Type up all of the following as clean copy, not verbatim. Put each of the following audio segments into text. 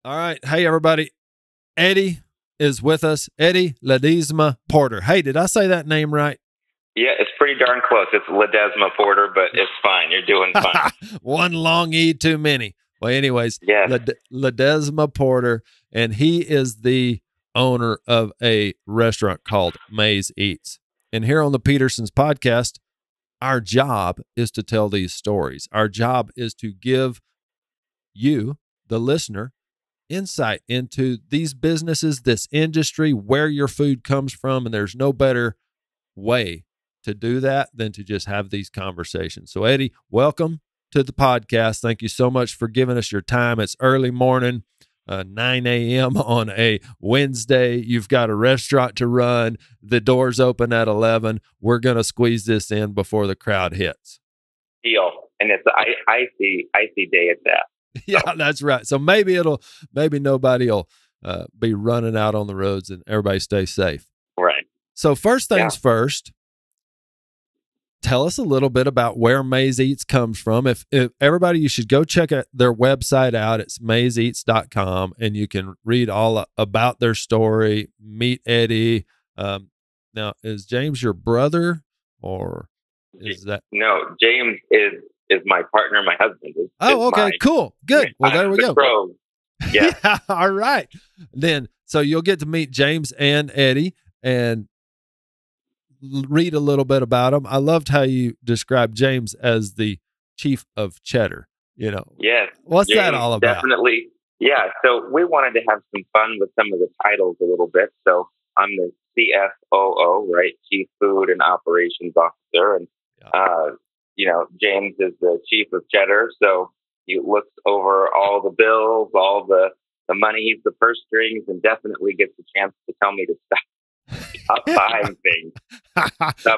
All right. Hey, everybody. Eddie is with us. Eddie Ledesma-Porter. Hey, did I say that name right? Yeah, it's pretty darn close. It's Ledesma-Porter, but it's fine. You're doing fine. One long E too many. Well, anyways, yes. Ledesma-Porter, and he is the owner of a restaurant called Maze Eats. And here on the Petersons podcast, our job is to tell these stories. Our job is to give you, the listener, insight into these businesses, this industry, where your food comes from. And there's no better way to do that than to just have these conversations. So, Eddie, welcome to the podcast. Thank you so much for giving us your time. It's early morning, 9 a.m. on a Wednesday. You've got a restaurant to run. The doors open at 11. We're going to squeeze this in before the crowd hits. Deal. And it's icy day at that. Yeah, that's right. So maybe nobody will be running out on the roads and everybody stay safe. Right. So first things first, tell us a little bit about where Maze Eats comes from. If everybody, you should go check their website out. It's mazeeats.com, and you can read all about their story, meet Eddie. Now, is James your brother, or is that? No, James is my partner, my husband. Okay, cool. Good. Well, there we go. Yeah. All right. Then, so you'll get to meet James and Eddie and read a little bit about them. I loved how you described James as the chief of cheddar. Yes. What's James, that all about? Definitely. Yeah. So we wanted to have some fun with some of the titles a little bit. So I'm the CFOO, right? Chief Food and Operations Officer. And, James is the chief of cheddar. So he looks over all the bills, all the money. He's the purse strings, and definitely gets a chance to tell me to stop buying things.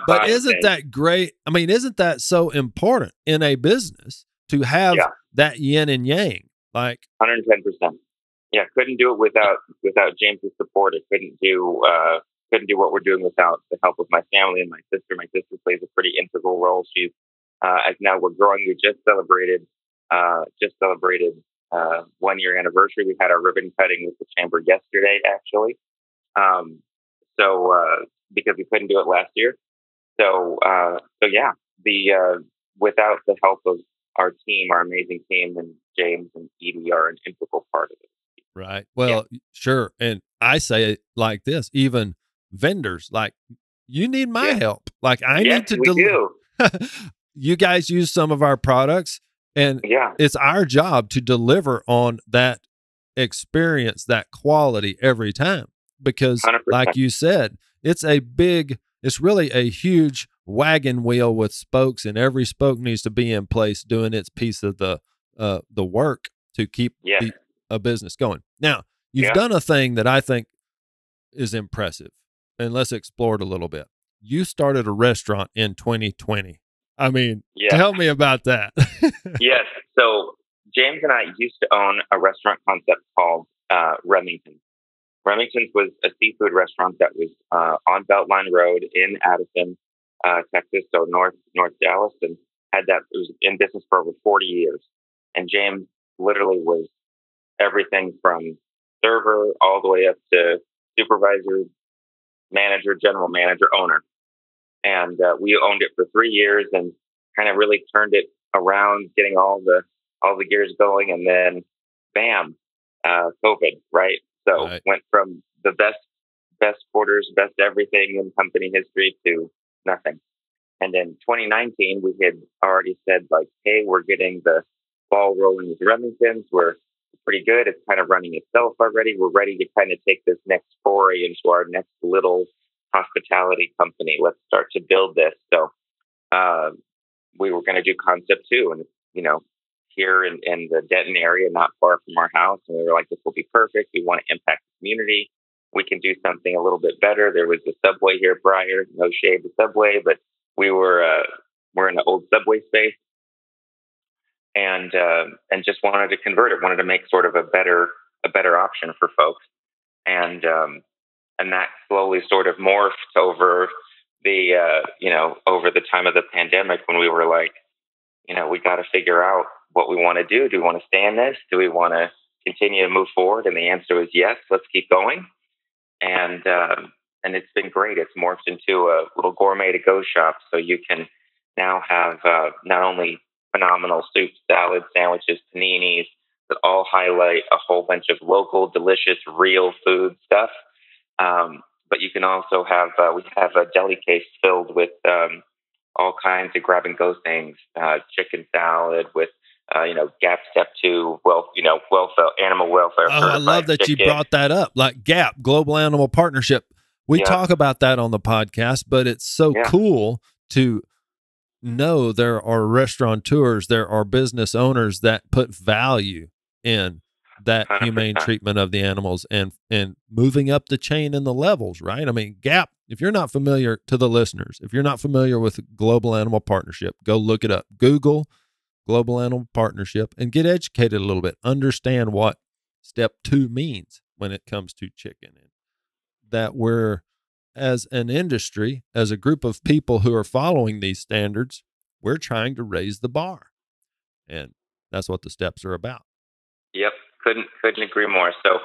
But isn't that great? I mean, isn't that so important in a business to have that yin and yang? Like 110%. Yeah, couldn't do it without James's support. I couldn't do what we're doing without the help of my family and my sister. My sister plays a pretty integral role. She's as now we're growing. We just celebrated 1 year anniversary. We had our ribbon cutting with the chamber yesterday, actually. Because we couldn't do it last year. Without the help of our team, our amazing team, and James and Edie are an integral part of it. Right. Well, sure. And I say it like this, even vendors, like, you need my help. Like, I need to do. You guys use some of our products, and it's our job to deliver on that experience, that quality every time. Because 100%. like you said, it's really a huge wagon wheel with spokes, and every spoke needs to be in place doing its piece of the work to keep a business going. Now, you've done a thing that I think is impressive, and let's explore it a little bit. You started a restaurant in 2020. I mean, tell me about that. Yes. So James and I used to own a restaurant concept called Remington's. Remington's was a seafood restaurant that was on Beltline Road in Addison, Texas, so north Dallas, and it was in business for over 40 years. And James literally was everything from server all the way up to supervisor, manager, general manager, owner. And we owned it for 3 years and kind of really turned it around, getting all the gears going, and then bam, COVID, right? So went from the best quarters, best everything in company history to nothing. And in 2019, we had already said, like, hey, we're getting the ball rolling with Remington's. We're pretty good. It's kind of running itself already. We're ready to kind of take this next foray into our next little hospitality company. Let's start to build this. So we were going to do concept 2, and here in the Denton area, not far from our house. And we were like, this will be perfect. We want to impact the community. We can do something a little bit better. There was a Subway here prior, no shade to Subway, but we're in the old Subway space, and just wanted to convert it. Wanted to make sort of a better option for folks, and that slowly sort of morphed over the time of the pandemic, when we were like, we got to figure out what we want to do. Do we want to stay in this? Do we want to continue to move forward? And the answer was yes. Let's keep going. And it's been great. It's morphed into a little gourmet to go shop, so you can now have not only phenomenal soups, salads, sandwiches, paninis that all highlight a whole bunch of local, delicious, real food stuff. But you can also have we have a deli case filled with all kinds of grab and go things, chicken salad with GAP Step 2, welfare, animal welfare. Oh, I love that chicken. You brought that up. Like GAP, Global Animal Partnership. We talk about that on the podcast, but it's so cool to know there are restaurateurs, there are business owners that put value in that 100%. Humane treatment of the animals and moving up the chain in the levels, right? I mean, GAP, if you're not familiar, to the listeners, if you're not familiar with Global Animal Partnership, go look it up. Google Global Animal Partnership and get educated a little bit. Understand what step 2 means when it comes to chicken. And that we're, as an industry, as a group of people who are following these standards, we're trying to raise the bar. And that's what the steps are about. Yep. Couldn't agree more. So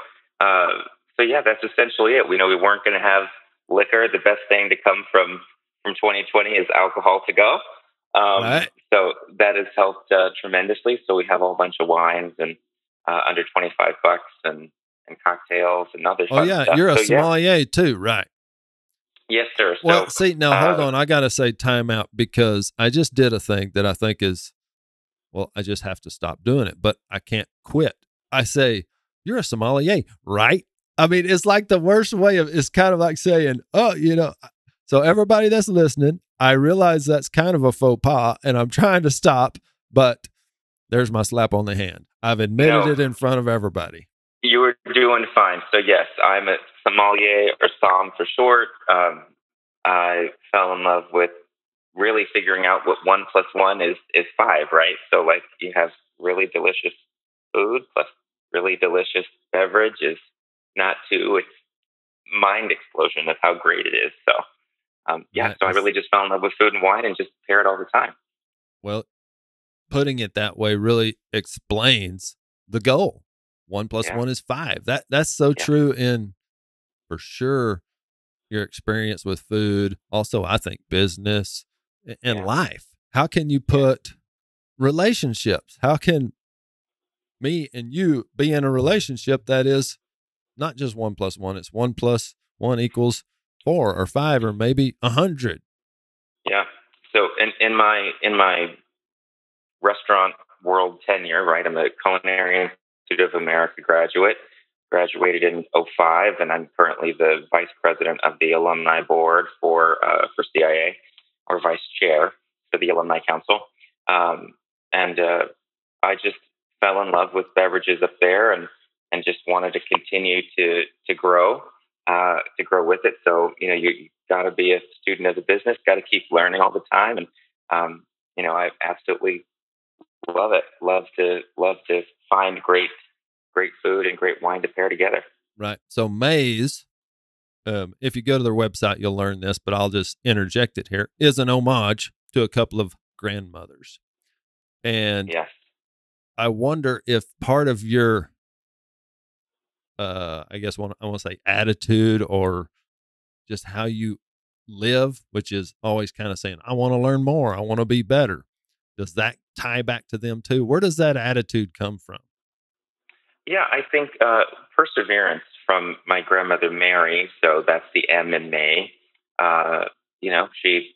yeah, that's essentially it. We know we weren't going to have liquor. The best thing to come from 2020 is alcohol to go. Right. So that has helped tremendously. So we have a whole bunch of wines and under $25 and cocktails and other fun stuff. You're a sommelier too, right? Yes, sir. Well, see, now hold on. I got to say time out because I just did a thing that I think is, I just have to stop doing it, but I can't quit. I say, you're a sommelier, right? I mean, it's like the worst way of, it's kind of like saying, so everybody that's listening, I realize that's kind of a faux pas and I'm trying to stop, but there's my slap on the hand. I've admitted it in front of everybody. You were doing fine. So yes, I'm a sommelier, or som for short. I fell in love with really figuring out what 1 + 1 is 5, right? So like you have really delicious food plus really delicious beverage is not 2. It's mind explosion of how great it is. So so I really just fell in love with food and wine and just pair it all the time. Well, putting it that way really explains the goal. 1 + 1 is 5. That's so true in, for sure, your experience with food. Also, I think business and life. How can you put relationships? How can me and you be in a relationship that is not just 1 + 1? It's 1 + 1 = 4 or 5 or maybe 100. Yeah. So in my restaurant world tenure, right? I'm a Culinary Institute of America graduate, graduated in 2005, and I'm currently the vice president of the alumni board for CIA, or vice chair for the Alumni Council. And I just fell in love with beverages up there and just wanted to continue to grow with it. So, you got to be a student of the business, got to keep learning all the time. And, I absolutely love it. Love to find great food and great wine to pair together. Right. So Maze, if you go to their website, you'll learn this, but I'll just interject it here, is an homage to a couple of grandmothers. And yes, I wonder if part of your, I guess I want to say attitude or just how you live, which is always kind of saying, I want to learn more. I want to be better. Does that tie back to them too? Where does that attitude come from? Yeah, I think perseverance from my grandmother Mary. So that's the M in May. She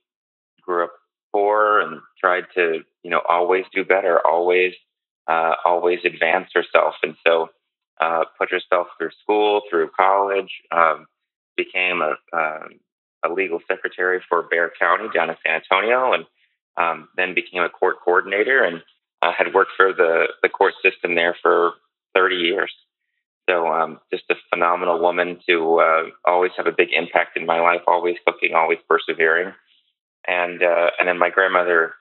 grew up poor and tried to, always do better, always advance herself. And so put herself through school, through college, became a legal secretary for Bexar County down in San Antonio, and then became a court coordinator and had worked for the court system there for 30 years. So just a phenomenal woman to always have a big impact in my life, always cooking, always persevering. And then my grandmother,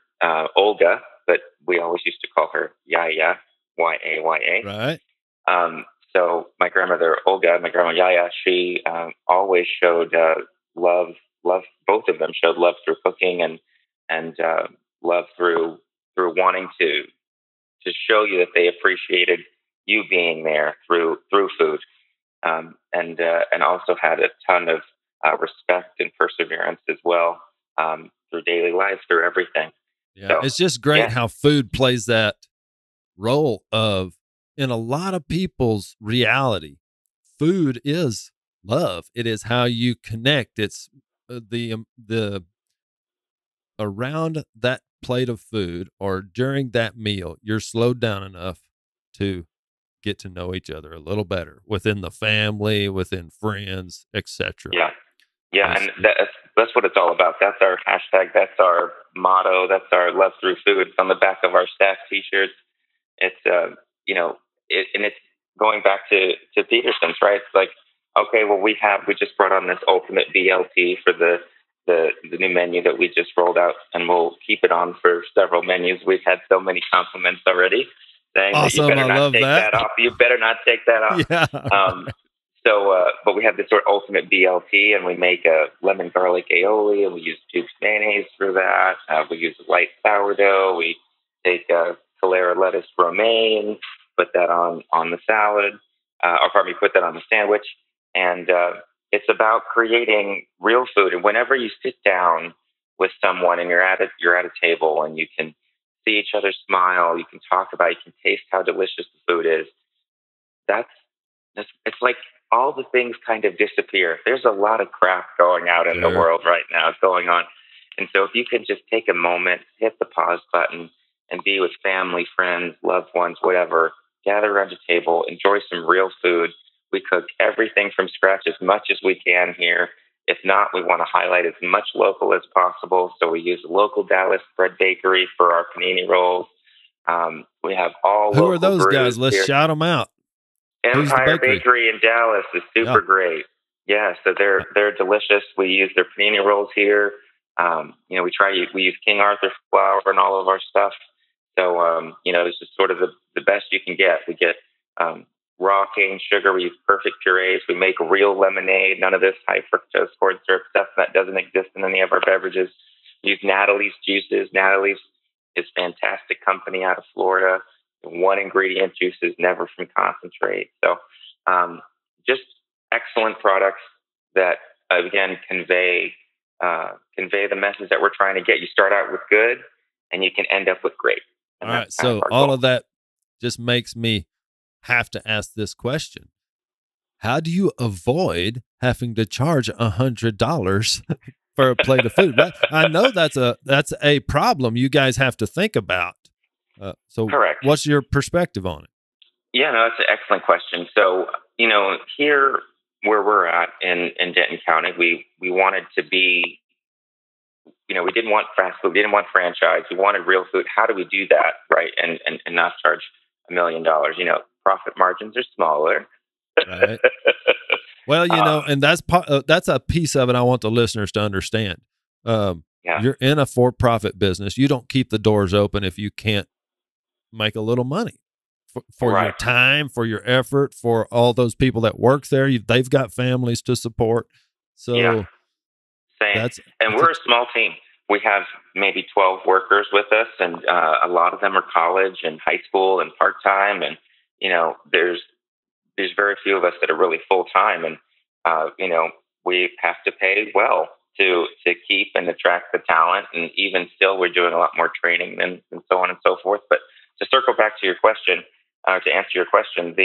Olga, but we always used to call her Yaya, Yaya. Right. So my grandmother, Olga, my grandma Yaya, she always showed love. Both of them showed love through cooking and love through wanting to show you that they appreciated you being there through food, and also had a ton of respect and perseverance as well, through daily life, through everything. Yeah, So it's just great yeah, how food plays that role of in a lot of people's reality. Food is love. It is how you connect. It's the around that plate of food or during that meal, you're slowed down enough to get to know each other a little better within the family, within friends, etc. yeah, yeah, and that's what it's all about. That's our hashtag. That's our motto. That's our love through food. It's on the back of our staff T-shirts. It's and it's going back to Peterson's, right? It's like, okay, well, we just brought on this ultimate BLT for the new menu that we just rolled out, and we'll keep it on for several menus. We've had so many compliments already saying that you Awesome. better I not love take that. that off. You better not take that off. Yeah. But we have this sort of ultimate BLT, and we make a lemon garlic aioli, and we use tubes mayonnaise for that. We use light sourdough. We take Calera lettuce romaine, put that on the salad, or pardon me, put that on the sandwich. And it's about creating real food. And whenever you sit down with someone and you're at a table and you can see each other smile, you can talk about it, you can taste how delicious the food is. It's like all the things kind of disappear. There's a lot of crap going out in the world right now going on. And so if you can just take a moment, hit the pause button, and be with family, friends, loved ones, whatever, gather around a table, enjoy some real food. We cook everything from scratch as much as we can here. If not, we want to highlight as much local as possible. So we use a local Dallas bread bakery for our panini rolls. We have all Who local are those guys? Let's here. shout them out. Empire Bakery in Dallas is super great. Yeah, so they're delicious. We use their panini rolls here. We use King Arthur flour in all of our stuff. So this is sort of the best you can get. We get raw cane sugar. We use perfect purees. We make real lemonade. None of this high fructose corn syrup stuff that doesn't exist in any of our beverages. We use Natalie's juices. Natalie's is fantastic company out of Florida. One ingredient juices, never from concentrate. So just excellent products that, again, convey the message that we're trying to get. You start out with good, and you can end up with great. All right. So all of that just makes me have to ask this question. How do you avoid having to charge $100 for a plate of food? I know that's a problem you guys have to think about. So correct. What's your perspective on it? Yeah, no, that's an excellent question. So, here where we're at in Denton County, we wanted to be, we didn't want fast food, we didn't want franchise, we wanted real food. How do we do that, right? And not charge $1 million? Profit margins are smaller. Right. Well, and that's a piece of it I want the listeners to understand. You're in a for-profit business. You don't keep the doors open if you can't make a little money for your time, for your effort, for all those people that work there. They've got families to support. So same. And we're a small team. We have maybe 12 workers with us, and a lot of them are college and high school and part-time. And, there's very few of us that are really full-time. And, we have to pay well to keep and attract the talent. And even still, we're doing a lot more training and so on and so forth. But to circle back to your question, to answer your question,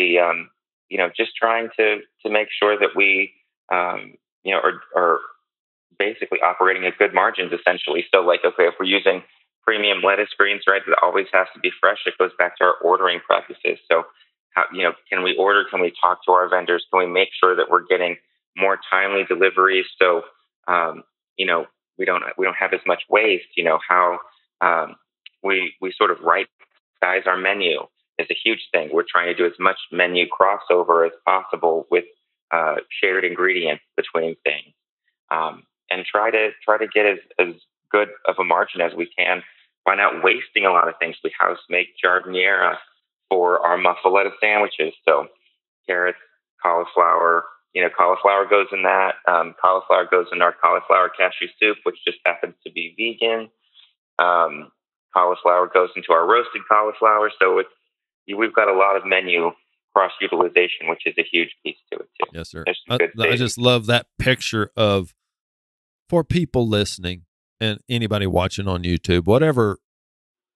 just trying to make sure that we, are basically operating at good margins, essentially. So, like, okay, if we're using premium lettuce greens, right, that always has to be fresh. It goes back to our ordering practices. So, how, can we order? Can we talk to our vendors? Can we make sure that we're getting more timely deliveries? So, we don't have as much waste. How we sort of right size our menu is a huge thing. We're trying to do as much menu crossover as possible with shared ingredients between things, and try to get as good of a margin as we can by not wasting a lot of things. We house make giardiniera for our muffaletta sandwiches. So carrots, cauliflower. Cauliflower goes in that. Cauliflower goes in our cauliflower cashew soup, which just happens to be vegan. Cauliflower goes into our roasted cauliflower. So we've got a lot of menu cross utilization, which is a huge piece to it too. Yes, sir. There's some good I just love that picture of, for people listening and anybody watching on YouTube, whatever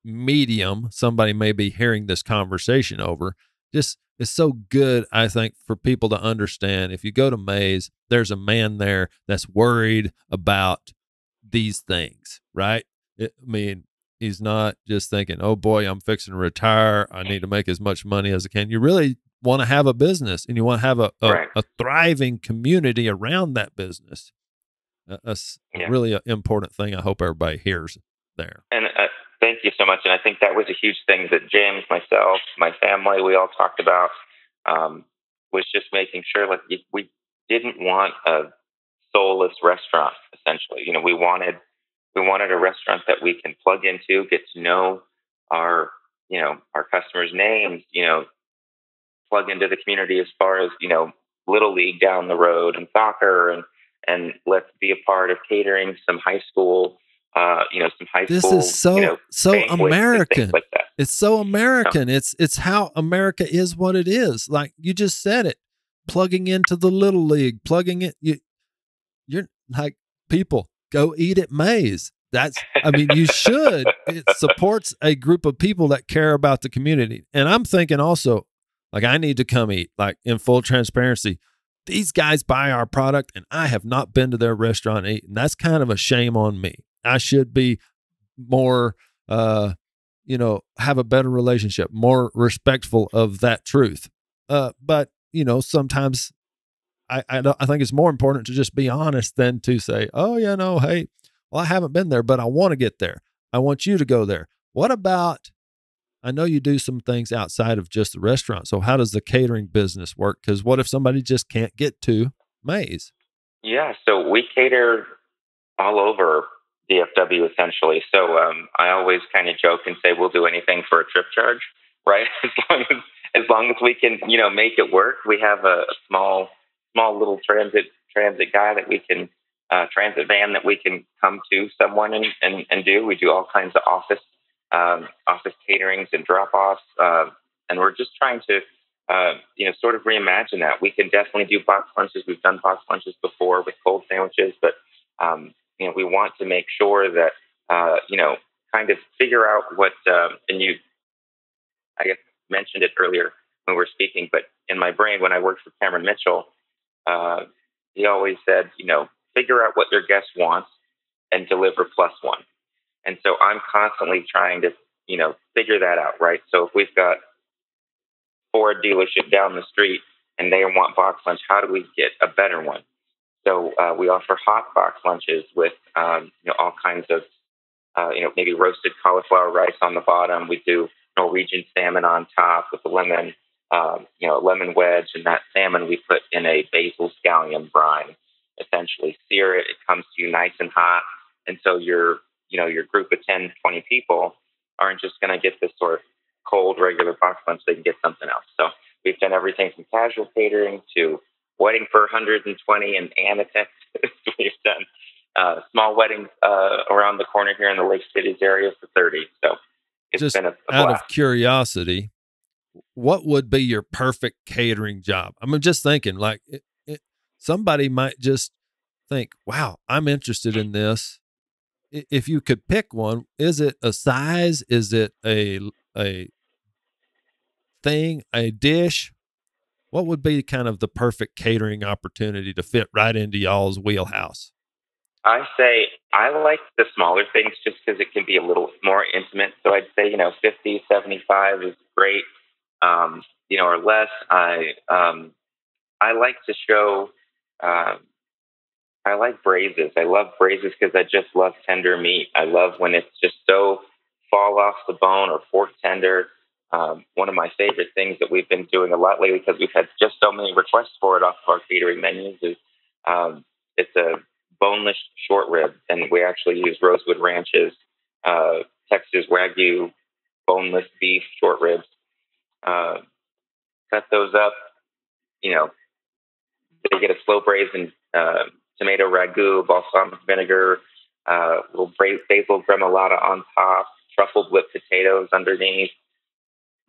medium somebody may be hearing this conversation over, just it's so good, I think, for people to understand. If you go to Maze, there's a man there that's worried about these things, right? I mean, he's not just thinking, oh boy, I'm fixing to retire, I need to make as much money as I can. You really want to have a business, and you want to have a thriving community around that business. That's really an important thing I hope everybody hears there. And thank you so much. And I think that was a huge thing that James, myself, my family, we all talked about, was just making sure like we didn't want a soulless restaurant, essentially. You know, we wanted a restaurant that we can plug into, get to know our customers' names, plug into the community as far as, Little League down the road and soccer, and let's be a part of catering, some high school, some high this school. This is so American. Like that. It's so American. Yeah. It's how America is what it is. Like you just said it, plugging into the Little League, plugging it. You're like, people, go eat at Maze. You should. It supports a group of people that care about the community. And I'm thinking also, like, I need to come eat, like, in full transparency. These guys buy our product, and I have not been to their restaurant and eaten. That's kind of a shame on me. I should be more, have a better relationship, more respectful of that truth. But, sometimes I think it's more important to just be honest than to say, oh, yeah, no, hey, well, I haven't been there, but I want to get there. I want you to go there. What about, I know you do some things outside of just the restaurant. So how does the catering business work? Because what if somebody just can't get to Maze? Yeah, so we cater all over DFW essentially. So I always kind of joke and say we'll do anything for a trip charge, right? As long as we can, make it work. We have a small little transit guy that we can transit van that we can come to someone and do. We do all kinds of office caterings and drop-offs, and we're just trying to sort of reimagine that. We can definitely do box lunches. We've done box lunches before with cold sandwiches, but we want to make sure that kind of figure out what and you, I guess, mentioned it earlier when we were speaking, but in my brain when I worked for Cameron Mitchell, he always said, figure out what your guest wants and deliver +1. And so I'm constantly trying to, figure that out, right? So if we've got Ford dealership down the street and they want box lunch, how do we get a better one? So we offer hot box lunches with, all kinds of, maybe roasted cauliflower rice on the bottom. We do Norwegian salmon on top with a lemon, lemon wedge, and that salmon we put in a basil scallion brine. Essentially sear it. It comes to you nice and hot. And so your group of 10, 20 people aren't just going to get this sort of cold, regular box lunch. They can get something else. So we've done everything from casual catering to wedding for 120 and Anatex. We've done small weddings around the corner here in the Lake Cities area for 30. So it's just been a out blast. Of curiosity, what would be your perfect catering job? I'm just thinking, like, somebody might just think, wow, I'm interested in this. If you could pick one, is it a size? Is it a thing, a dish? What would be kind of the perfect catering opportunity to fit right into y'all's wheelhouse? I say I like the smaller things just because it can be a little more intimate. So I'd say, 50, 75 is great, or less. I like to show, I like braises. I love braises because I just love tender meat. I love when it's just so fall off the bone or fork tender. One of my favorite things that we've been doing a lot lately because we've had just so many requests for it off of our catering menus is it's a boneless short rib, and we actually use Rosewood Ranch's Texas Wagyu boneless beef short ribs. Cut those up, they get a slow braised and tomato ragu, balsamic vinegar, little basil gremolata on top, truffled whipped potatoes underneath.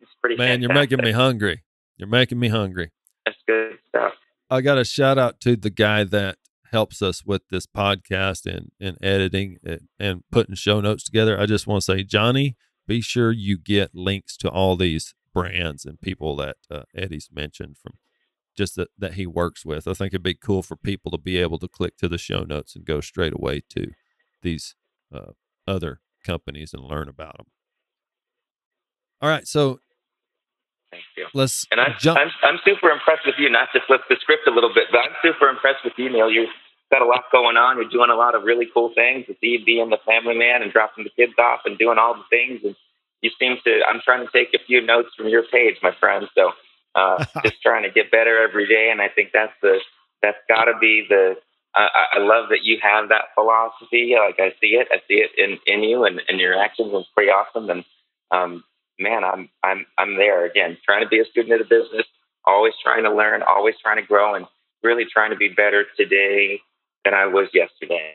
It's pretty Man, fantastic. You're making me hungry. You're making me hungry. That's good stuff. I got a shout out to the guy that helps us with this podcast and editing and putting show notes together. I just want to say, Johnny, be sure you get links to all these brands and people that Eddie's mentioned from just that he works with. I think it'd be cool for people to be able to click to the show notes and go straight away to these other companies and learn about them. All right, so thank you. Let's and jump. I'm super impressed with you. Not to flip the script a little bit, but I'm super impressed with you, Neil. You've got a lot going on. You're doing a lot of really cool things. To see you being the family man and dropping the kids off and doing all the things. And you seem to. I'm trying to take a few notes from your page, my friend. So just trying to get better every day. And I think that's got to be the. I love that you have that philosophy. Like I see it in you and your actions. It's pretty awesome. And man, I'm there again, trying to be a student of the business, always trying to learn, always trying to grow, and really trying to be better today than I was yesterday.